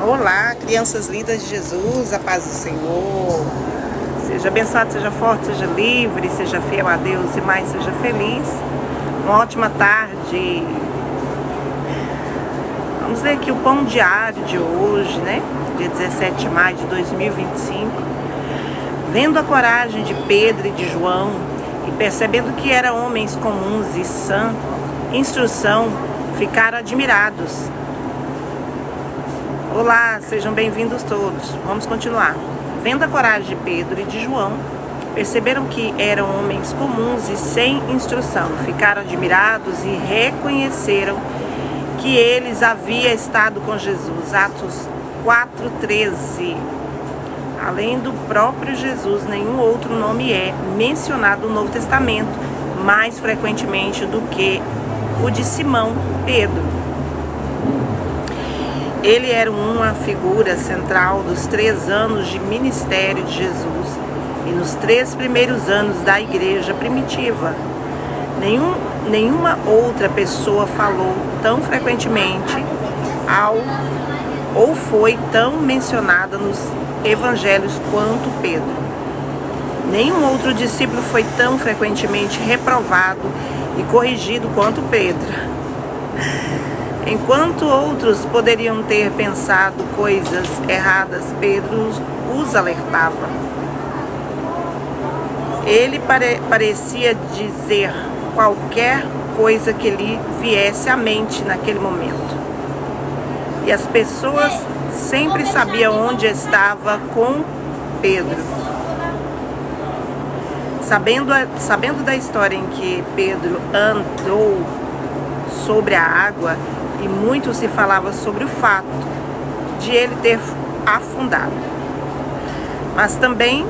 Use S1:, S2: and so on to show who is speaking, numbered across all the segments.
S1: Olá, crianças lindas de Jesus, a paz do Senhor. Seja abençoado, seja forte, seja livre, seja fiel a Deus e mais seja feliz. Uma ótima tarde. Vamos ler aqui o pão diário de hoje, né? Dia 17 de maio de 2025. Vendo a coragem de Pedro e de João e percebendo que eram homens comuns e sã instrução, ficaram admirados. Olá, sejam bem-vindos todos. Vamos continuar. Vendo a coragem de Pedro e de João, perceberam que eram homens comuns e sem instrução. Ficaram admirados e reconheceram que eles haviam estado com Jesus. Atos 4:13. Além do próprio Jesus, nenhum outro nome é mencionado no Novo Testamento, mais frequentemente do que o de Simão Pedro. Ele era uma figura central dos 3 anos de ministério de Jesus e nos 3 primeiros anos da igreja primitiva. Nenhuma outra pessoa falou tão frequentemente ou foi tão mencionada nos evangelhos quanto Pedro. Nenhum outro discípulo foi tão frequentemente reprovado e corrigido quanto Pedro. Enquanto outros poderiam ter pensado coisas erradas, Pedro os alertava. Ele parecia dizer qualquer coisa que lhe viesse à mente naquele momento. E as pessoas sempre sabiam onde estava com Pedro. Sabendo da história em que Pedro andou sobre a água, e muito se falava sobre o fato de ele ter afundado. Mas também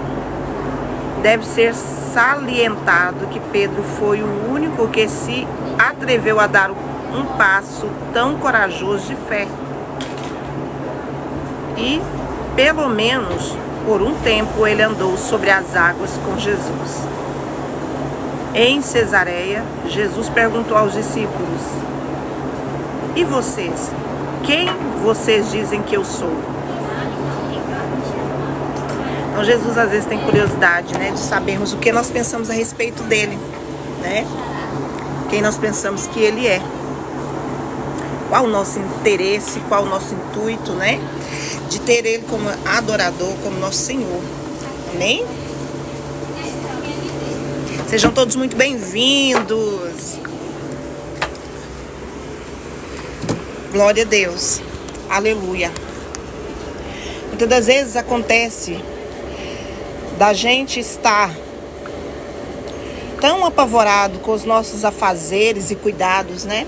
S1: deve ser salientado que Pedro foi o único que se atreveu a dar um passo tão corajoso de fé. E, pelo menos por um tempo, ele andou sobre as águas com Jesus. Em Cesareia, Jesus perguntou aos discípulos: "E vocês? Quem vocês dizem que eu sou?" Então Jesus às vezes tem curiosidade, né, de sabermos o que nós pensamos a respeito dele, né? Quem nós pensamos que ele é. Qual o nosso interesse, qual o nosso intuito, né? De ter ele como adorador, como nosso Senhor. Amém? Sejam todos muito bem-vindos. Glória a Deus. Aleluia. Muitas das vezes acontece da gente estar tão apavorado com os nossos afazeres e cuidados, né?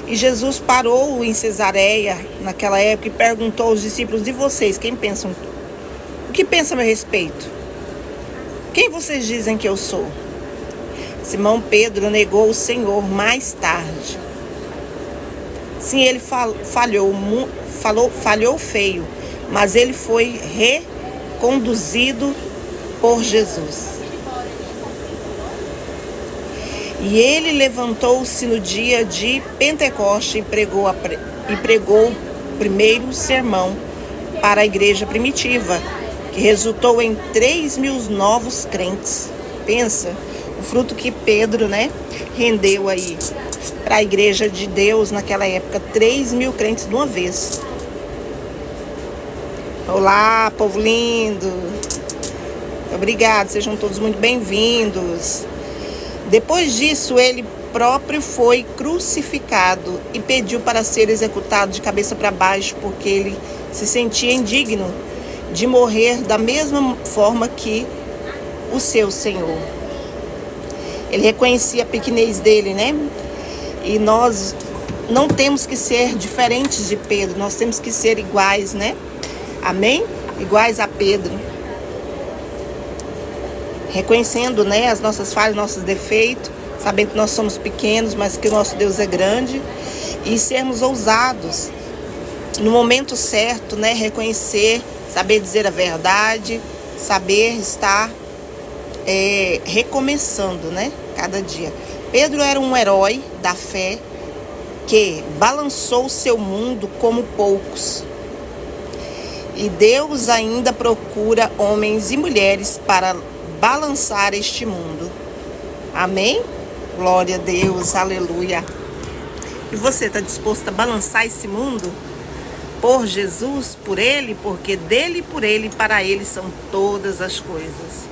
S1: E Jesus parou em Cesareia naquela época e perguntou aos discípulos: "E vocês, quem pensam? O que pensam a meu respeito? Quem vocês dizem que eu sou?" Simão Pedro negou o Senhor mais tarde. Sim, ele falhou feio, mas ele foi reconduzido por Jesus. E ele levantou-se no dia de Pentecoste e pregou o primeiro sermão para a igreja primitiva, que resultou em 3.000 novos crentes. Pensa, o fruto que Pedro, né, rendeu aí para a igreja de Deus naquela época, 3.000 crentes de uma vez. Olá, povo lindo. Obrigado, sejam todos muito bem-vindos. Depois disso, ele próprio foi crucificado e pediu para ser executado de cabeça para baixo, porque ele se sentia indigno de morrer da mesma forma que o seu Senhor. Ele reconhecia a pequenez dele, né? E nós não temos que ser diferentes de Pedro, nós temos que ser iguais, né? Amém? Iguais a Pedro. Reconhecendo, né, as nossas falhas, nossos defeitos, sabendo que nós somos pequenos, mas que o nosso Deus é grande. E sermos ousados no momento certo, né? Reconhecer, saber dizer a verdade, saber estar recomeçando, né? Cada dia. Pedro era um herói da fé que balançou seu mundo como poucos. E Deus ainda procura homens e mulheres para balançar este mundo. Amém? Glória a Deus, aleluia. E você está disposto a balançar esse mundo? Por Jesus, por Ele, porque dele e por Ele, para Ele são todas as coisas.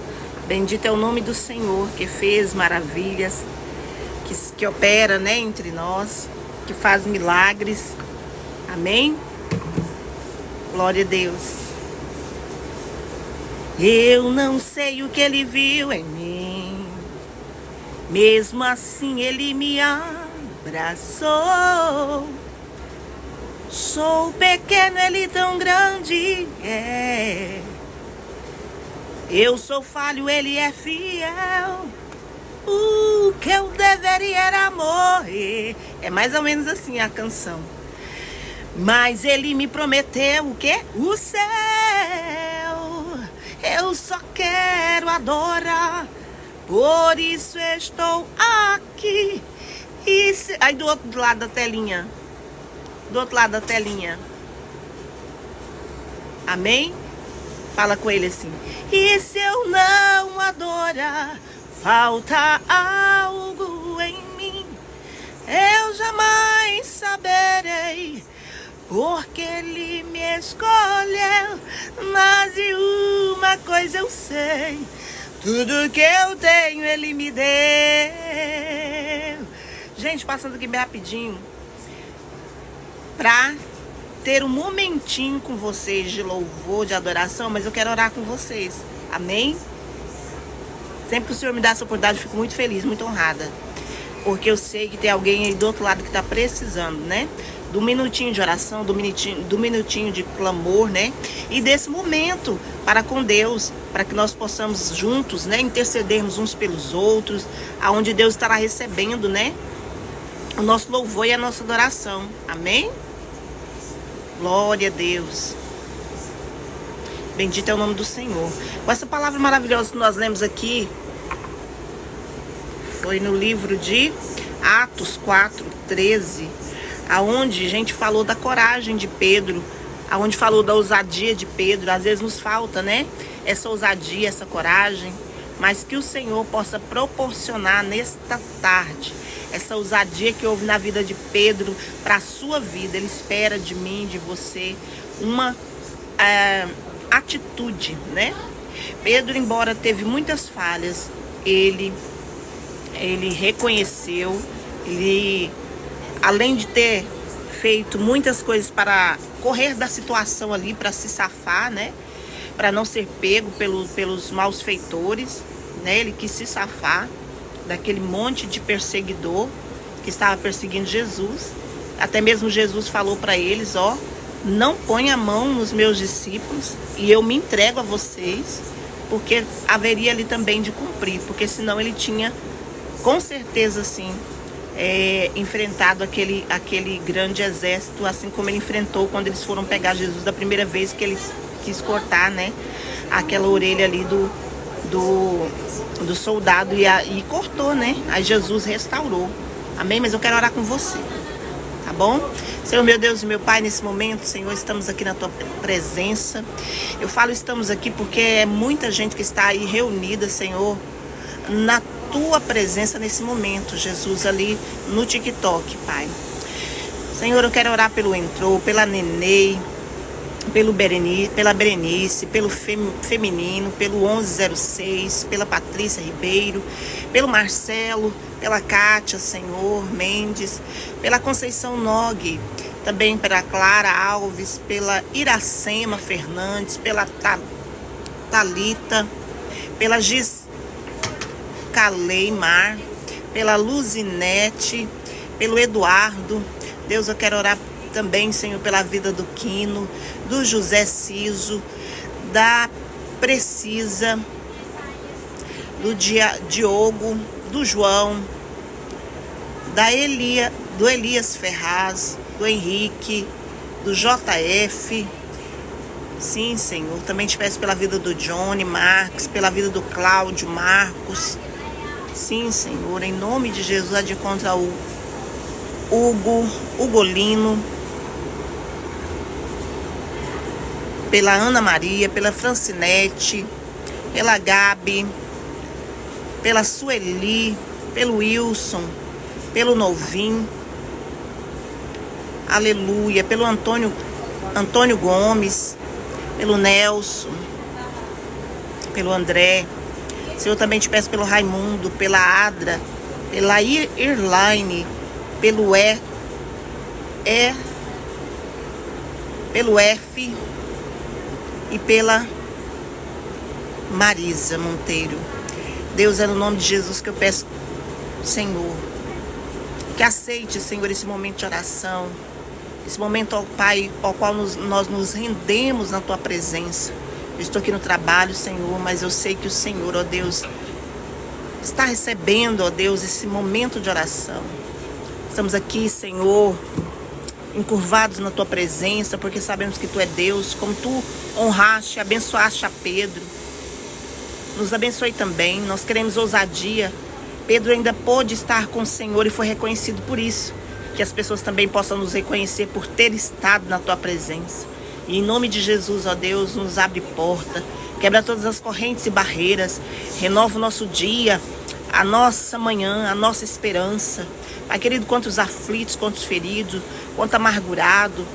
S1: Bendito é o nome do Senhor, que fez maravilhas, que opera, né, entre nós, que faz milagres. Amém? Glória a Deus. Eu não sei o que Ele viu em mim, mesmo assim Ele me abraçou. Sou pequeno, Ele tão grande é. Eu sou falho, Ele é fiel. O que eu deveria era morrer. É mais ou menos assim a canção. Mas Ele me prometeu o quê? O céu. Eu só quero adorar, por isso estou aqui. Aí do outro lado da telinha. Do outro lado da telinha. Amém? Fala com ele assim. E se eu não adorar, falta algo em mim. Eu jamais saberei, porque Ele me escolheu. Mas de uma coisa eu sei, tudo que eu tenho Ele me deu. Gente, passando aqui bem rapidinho, pra ter um momentinho com vocês de louvor, de adoração, mas eu quero orar com vocês. Amém? Sempre que o Senhor me dá essa oportunidade, eu fico muito feliz, muito honrada. Porque eu sei que tem alguém aí do outro lado que está precisando, né? Do minutinho de oração, do minutinho de clamor, né? E desse momento para com Deus, para que nós possamos juntos, né, intercedermos uns pelos outros, aonde Deus estará recebendo, né, o nosso louvor e a nossa adoração. Amém? Glória a Deus. Bendito é o nome do Senhor. Com essa palavra maravilhosa que nós lemos aqui, foi no livro de Atos 4:13, aonde a gente falou da coragem de Pedro, aonde falou da ousadia de Pedro. Às vezes nos falta, né, essa ousadia, essa coragem, mas que o Senhor possa proporcionar nesta tarde essa ousadia que houve na vida de Pedro para a sua vida. Ele espera de mim, de você, uma atitude, né? Pedro, embora teve muitas falhas, ele reconheceu, ele, além de ter feito muitas coisas para correr da situação ali, para se safar, né? Para não ser pego pelos maus feitores, né? Ele quis se safar daquele monte de perseguidor que estava perseguindo Jesus. Até mesmo Jesus falou para eles, ó, não ponha a mão nos meus discípulos e eu me entrego a vocês, porque haveria ali também de cumprir, porque senão ele tinha, com certeza, sim, enfrentado aquele grande exército, assim como ele enfrentou quando eles foram pegar Jesus da primeira vez que ele quis cortar, né, aquela orelha ali do soldado e cortou, né? Aí Jesus restaurou. Amém? Mas eu quero orar com você, tá bom? Senhor, meu Deus e meu Pai, nesse momento, Senhor, estamos aqui na Tua presença. Eu falo estamos aqui porque é muita gente que está aí reunida, Senhor, na Tua presença nesse momento, Jesus, ali no TikTok, Pai. Senhor, eu quero orar pelo Entrou, pela Nenê, pela Berenice, pelo feminino, pelo 1106, pela Patrícia Ribeiro, pelo Marcelo, pela Kátia, Senhor, Mendes, pela Conceição Nogue, também pela Clara Alves, pela Iracema Fernandes, pela Thalita, pela Gis Caleimar, pela Luzinete, pelo Eduardo. Deus, eu quero orar também, Senhor, pela vida do Quino, do José Ciso, da Precisa, do Diogo, do João, do Elias Ferraz, do Henrique, do JF. Sim, Senhor, também te peço pela vida do Johnny Marques, pela vida do Cláudio Marcos. Sim, Senhor, em nome de Jesus, de contra o Ugolino, pela Ana Maria, pela Francinete, pela Gabi, pela Sueli, pelo Wilson, pelo Novim, aleluia, pelo Antônio Gomes, pelo Nelson, pelo André. Senhor, também te peço pelo Raimundo, pela Adra, pela Irline, pelo pelo F e pela Marisa Monteiro. Deus, é no nome de Jesus que eu peço, Senhor, que aceite, Senhor, esse momento de oração, esse momento, ó Pai, ao qual nós nos rendemos na Tua presença. Eu estou aqui no trabalho, Senhor, mas eu sei que o Senhor, ó Deus, está recebendo, ó Deus, esse momento de oração. Estamos aqui, Senhor, encurvados na Tua presença, porque sabemos que Tu é Deus, como Tu honraste, abençoaste a Pedro. Nos abençoe também, nós queremos ousadia. Pedro ainda pôde estar com o Senhor e foi reconhecido por isso. Que as pessoas também possam nos reconhecer por ter estado na Tua presença. E em nome de Jesus, ó Deus, nos abre porta, quebra todas as correntes e barreiras, renova o nosso dia, a nossa manhã, a nossa esperança. Pai querido, quantos aflitos, quantos feridos, quanto amargurado,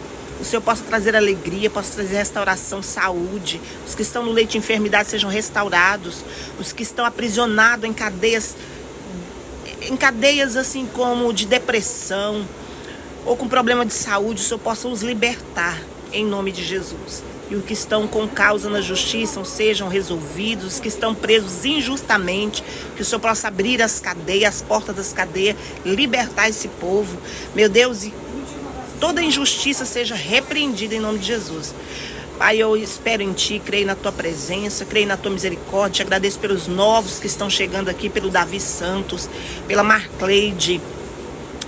S1: o Senhor possa trazer alegria, possa trazer restauração, saúde. Os que estão no leito de enfermidade sejam restaurados. Os que estão aprisionados em cadeias assim como de depressão ou com problema de saúde, o Senhor possa os libertar em nome de Jesus. E os que estão com causa na justiça sejam resolvidos, os que estão presos injustamente, que o Senhor possa abrir as cadeias, as portas das cadeias, libertar esse povo, meu Deus, e toda injustiça seja repreendida em nome de Jesus. Pai, eu espero em Ti, creio na Tua presença, creio na Tua misericórdia, te agradeço pelos novos que estão chegando aqui, pelo Davi Santos, pela Marcleide,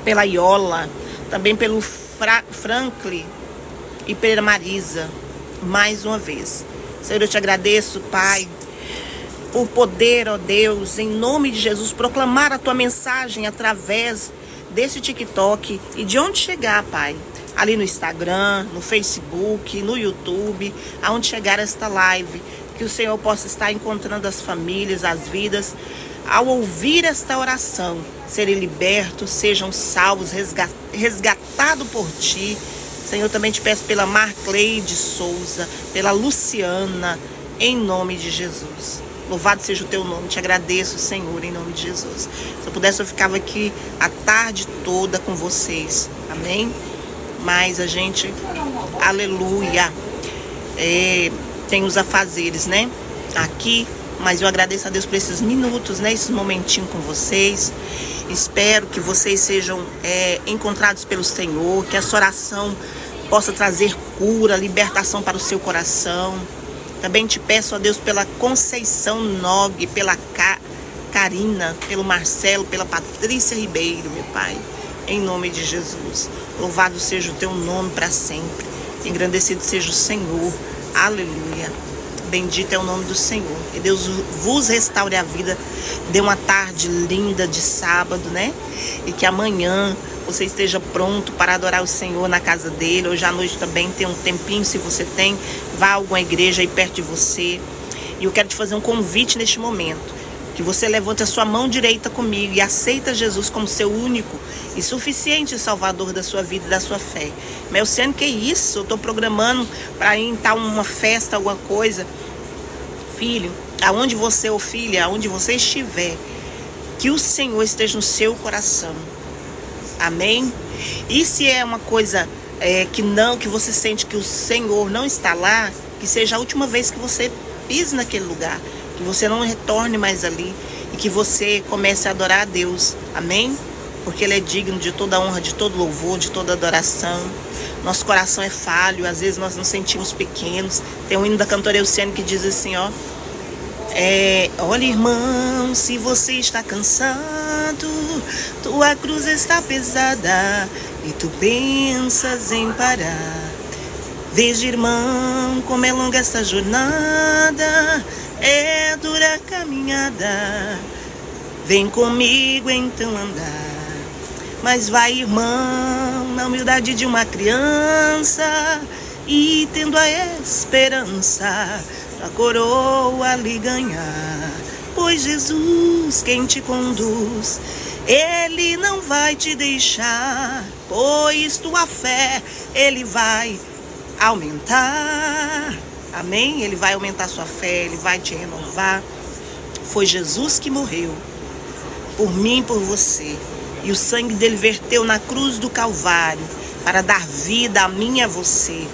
S1: pela Iola, também pelo Franklin e pela Marisa, mais uma vez. Senhor, eu te agradeço, Pai, por poder, ó Deus, em nome de Jesus, proclamar a Tua mensagem através desse TikTok e de onde chegar, Pai, ali no Instagram, no Facebook, no YouTube, aonde chegar esta live, que o Senhor possa estar encontrando as famílias, as vidas, ao ouvir esta oração, serem libertos, sejam salvos, resgatados por Ti. Senhor, também te peço pela Marcleide Souza, pela Luciana, em nome de Jesus. Louvado seja o Teu nome, te agradeço, Senhor, em nome de Jesus. Se eu pudesse, eu ficava aqui a tarde toda com vocês, amém? Mas a gente, aleluia, tem os afazeres, né, aqui, mas eu agradeço a Deus por esses minutos, né, esses momentinhos com vocês. Espero que vocês sejam encontrados pelo Senhor, que essa oração possa trazer cura, libertação para o seu coração. Também te peço a Deus pela Conceição Nog, pela Karina, pelo Marcelo, pela Patrícia Ribeiro, meu Pai, em nome de Jesus. Louvado seja o Teu nome para sempre, engrandecido seja o Senhor, aleluia. Bendito é o nome do Senhor. Que Deus vos restaure a vida. Dê uma tarde linda de sábado, né? E que amanhã você esteja pronto para adorar o Senhor na casa dele. Hoje à noite também tem um tempinho, se você tem. Vá a alguma igreja aí perto de você. E eu quero te fazer um convite neste momento. Que você levante a sua mão direita comigo e aceita Jesus como seu único e suficiente Salvador da sua vida e da sua fé. Melciane, que isso? Eu estou programando para ir em tal uma festa, alguma coisa. Filho, aonde você, ou filha, aonde você estiver, que o Senhor esteja no seu coração. Amém? E se é uma coisa que você sente que o Senhor não está lá, que seja a última vez que você pise naquele lugar. Que você não retorne mais ali e que você comece a adorar a Deus, amém? Porque Ele é digno de toda honra, de todo louvor, de toda adoração. Nosso coração é falho, às vezes nós nos sentimos pequenos. Tem um hino da cantora Elciane que diz assim, ó: olha, irmão, se você está cansado, tua cruz está pesada e tu pensas em parar. Veja, irmão, como é longa esta jornada, é dura a caminhada, vem comigo então andar. Mas vai, irmão, na humildade de uma criança, e tendo a esperança da coroa lhe ganhar. Pois Jesus, quem te conduz, Ele não vai te deixar, pois tua fé Ele vai aumentar. Amém? Ele vai aumentar sua fé, Ele vai te renovar. Foi Jesus que morreu por mim e por você, e o sangue dele verteu na cruz do Calvário para dar vida a mim e a você.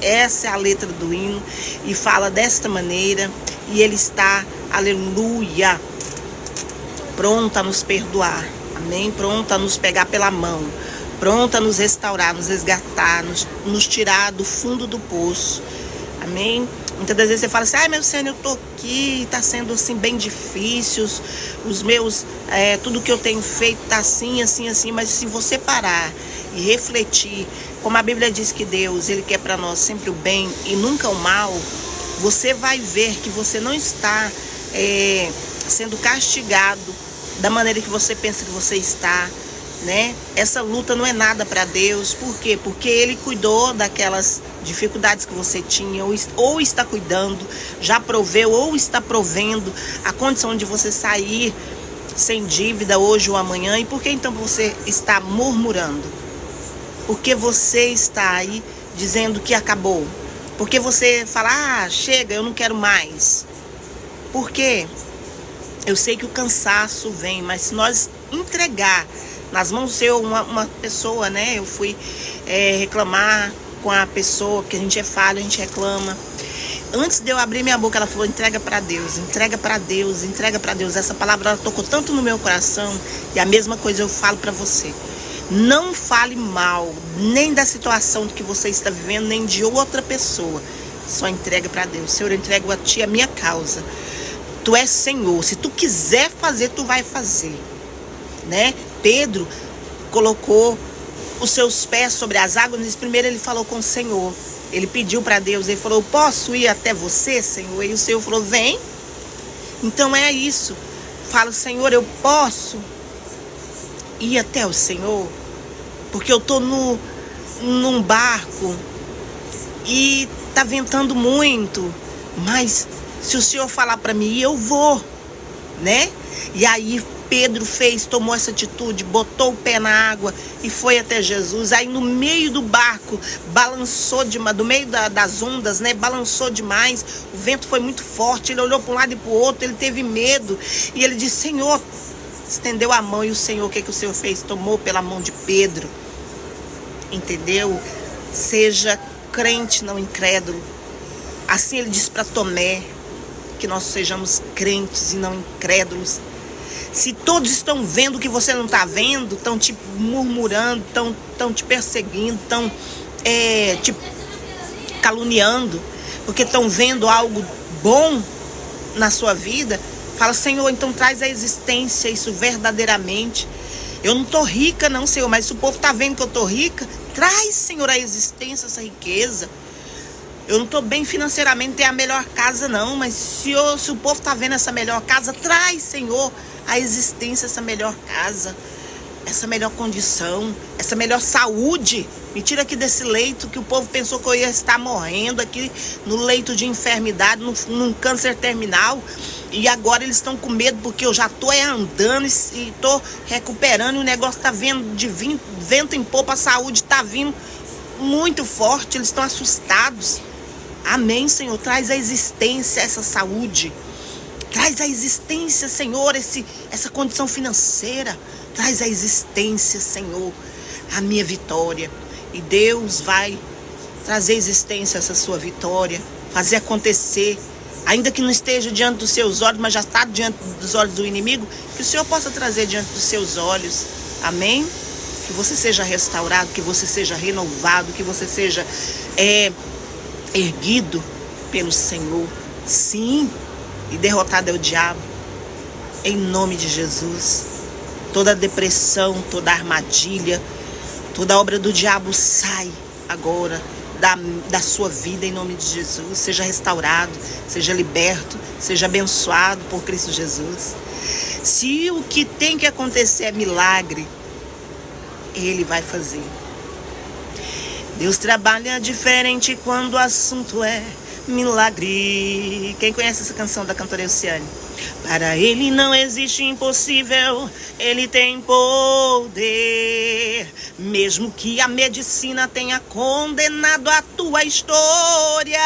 S1: Essa é a letra do hino e fala desta maneira, e ele está, aleluia, pronto a nos perdoar, amém? Pronto a nos pegar pela mão, pronto a nos restaurar, nos resgatar, nos tirar do fundo do poço, amém? Muitas das vezes você fala assim, ai meu Senhor, eu tô aqui, tá sendo assim bem difícil, os meus, tudo que eu tenho feito tá assim, mas se você parar e refletir, como a Bíblia diz que Deus, Ele quer para nós sempre o bem e nunca o mal, você vai ver que você não está sendo castigado da maneira que você pensa que você está, né? Essa luta não é nada para Deus. Por quê? Porque Ele cuidou daquelas dificuldades que você tinha, ou está cuidando, já proveu ou está provendo a condição de você sair sem dívida hoje ou amanhã. E por que então você está murmurando? Porque você está aí dizendo que acabou? Porque você fala, chega, eu não quero mais. Por quê? Eu sei que o cansaço vem, mas se nós entregar nas mãos do Senhor, uma pessoa, né? Eu fui reclamar com a pessoa, porque a gente é falho, a gente reclama. Antes de eu abrir minha boca, ela falou, entrega para Deus, entrega para Deus, entrega para Deus. Essa palavra, ela tocou tanto no meu coração, e a mesma coisa eu falo para você. Não fale mal, nem da situação que você está vivendo, nem de outra pessoa. Só entrega para Deus. Senhor, eu entrego a Ti a minha causa. Tu és Senhor, se Tu quiser fazer, Tu vai fazer, né? Pedro colocou os seus pés sobre as águas. Primeiro ele falou com o Senhor, ele pediu para Deus, ele falou, posso ir até você, Senhor? E o Senhor falou, vem. Então é isso, fala, Senhor, eu posso ir até o Senhor, porque eu estou num barco e tá ventando muito, mas se o Senhor falar para mim, eu vou, né? E aí Pedro tomou essa atitude, botou o pé na água e foi até Jesus. Aí no meio do barco, balançou demais, do meio das ondas, né? Balançou demais, o vento foi muito forte, ele olhou para um lado e para o outro, ele teve medo. E ele disse, Senhor, estendeu a mão, e o Senhor, o que o Senhor fez? Tomou pela mão de Pedro, entendeu? Seja crente, não incrédulo. Assim ele disse para Tomé, que nós sejamos crentes e não incrédulos. Se todos estão vendo o que você não está vendo, estão te murmurando, estão te perseguindo, estão te caluniando, porque estão vendo algo bom na sua vida, fala, Senhor, então traz a existência isso verdadeiramente. Eu não estou rica não, Senhor, mas se o povo está vendo que eu estou rica, traz, Senhor, a existência, essa riqueza. Eu não estou bem financeiramente, tem a melhor casa não, mas se o povo está vendo essa melhor casa, traz, Senhor, a existência, essa melhor casa, essa melhor condição, essa melhor saúde. Me tira aqui desse leito que o povo pensou que eu ia estar morrendo aqui no leito de enfermidade, num câncer terminal. E agora eles estão com medo porque eu já estou andando e estou recuperando. E o negócio está vindo de vento em popa, a saúde está vindo muito forte, eles estão assustados. Amém, Senhor, traz a existência, essa saúde. Traz a existência, Senhor, essa condição financeira. Traz a existência, Senhor, a minha vitória. E Deus vai trazer existência a essa sua vitória, fazer acontecer, ainda que não esteja diante dos seus olhos, mas já está diante dos olhos do inimigo, que o Senhor possa trazer diante dos seus olhos. Amém? Que você seja restaurado, que você seja renovado, que você seja erguido pelo Senhor. Sim. E derrotado é o diabo, em nome de Jesus. Toda depressão, toda armadilha, toda obra do diabo sai agora da sua vida, em nome de Jesus. Seja restaurado, seja liberto, seja abençoado por Cristo Jesus. Se o que tem que acontecer é milagre, Ele vai fazer. Deus trabalha diferente quando o assunto é milagre. Quem conhece essa canção da cantora Elciane? Para ele não existe impossível, ele tem poder. Mesmo que a medicina tenha condenado a tua história,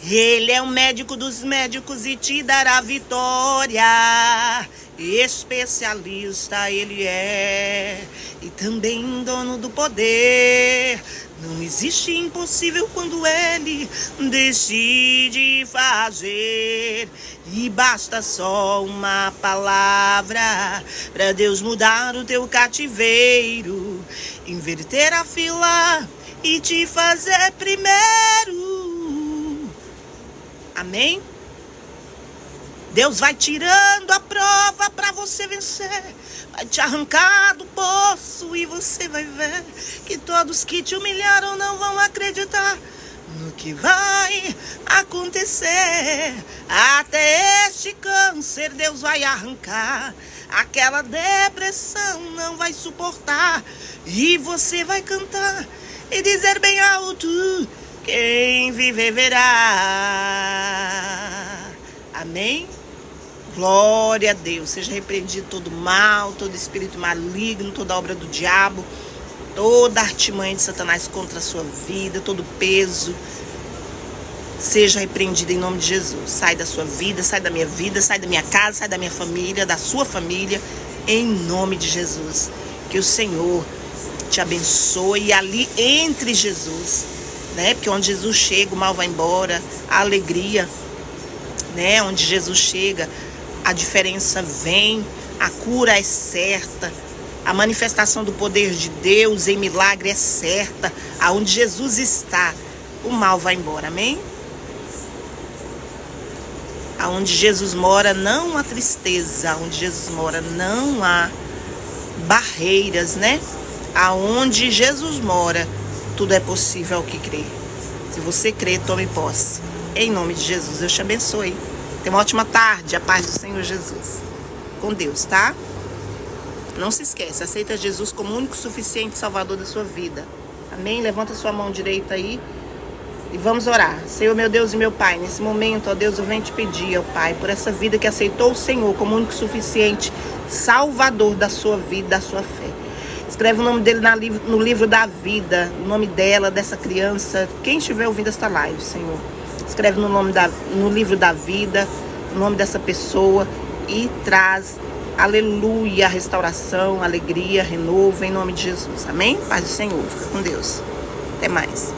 S1: ele é o médico dos médicos e te dará vitória. Especialista ele é, e também dono do poder. Não existe impossível quando ele decide fazer. E basta só uma palavra para Deus mudar o teu cativeiro, inverter a fila e te fazer primeiro. Amém? Deus vai tirando a prova para você vencer. Vai te arrancar do poço e você vai ver que todos que te humilharam não vão acreditar no que vai acontecer. Até este câncer Deus vai arrancar. Aquela depressão não vai suportar. E você vai cantar e dizer bem alto: quem viver verá. Amém? Glória a Deus. Seja repreendido todo mal, todo espírito maligno, toda obra do diabo, toda artimanha de Satanás contra a sua vida, todo peso. Seja repreendido em nome de Jesus. Sai da sua vida, sai da minha casa, sai da minha família, da sua família, em nome de Jesus. Que o Senhor te abençoe ali entre Jesus, né? Porque onde Jesus chega, o mal vai embora, a alegria, né? Onde Jesus chega, a diferença vem, a cura é certa, a manifestação do poder de Deus em milagre é certa. Aonde Jesus está, o mal vai embora, amém? Aonde Jesus mora não há tristeza, aonde Jesus mora não há barreiras, né? Aonde Jesus mora, tudo é possível ao que crê. Se você crê, tome posse. Em nome de Jesus, Deus te abençoe. Tenha uma ótima tarde, a paz do Senhor Jesus. Com Deus, tá? Não se esquece, aceita Jesus como o único suficiente salvador da sua vida. Amém? Levanta sua mão direita aí e vamos orar. Senhor, meu Deus e meu Pai, nesse momento, ó Deus, eu venho te pedir, ó Pai, por essa vida que aceitou o Senhor como o único suficiente salvador da sua vida, da sua fé. Escreve o nome dele no livro da vida, o nome dela, dessa criança, quem estiver ouvindo esta live, Senhor. Escreve no livro da vida, o nome dessa pessoa e traz, aleluia, restauração, alegria, renovo, em nome de Jesus. Amém? Paz do Senhor. Fica com Deus. Até mais.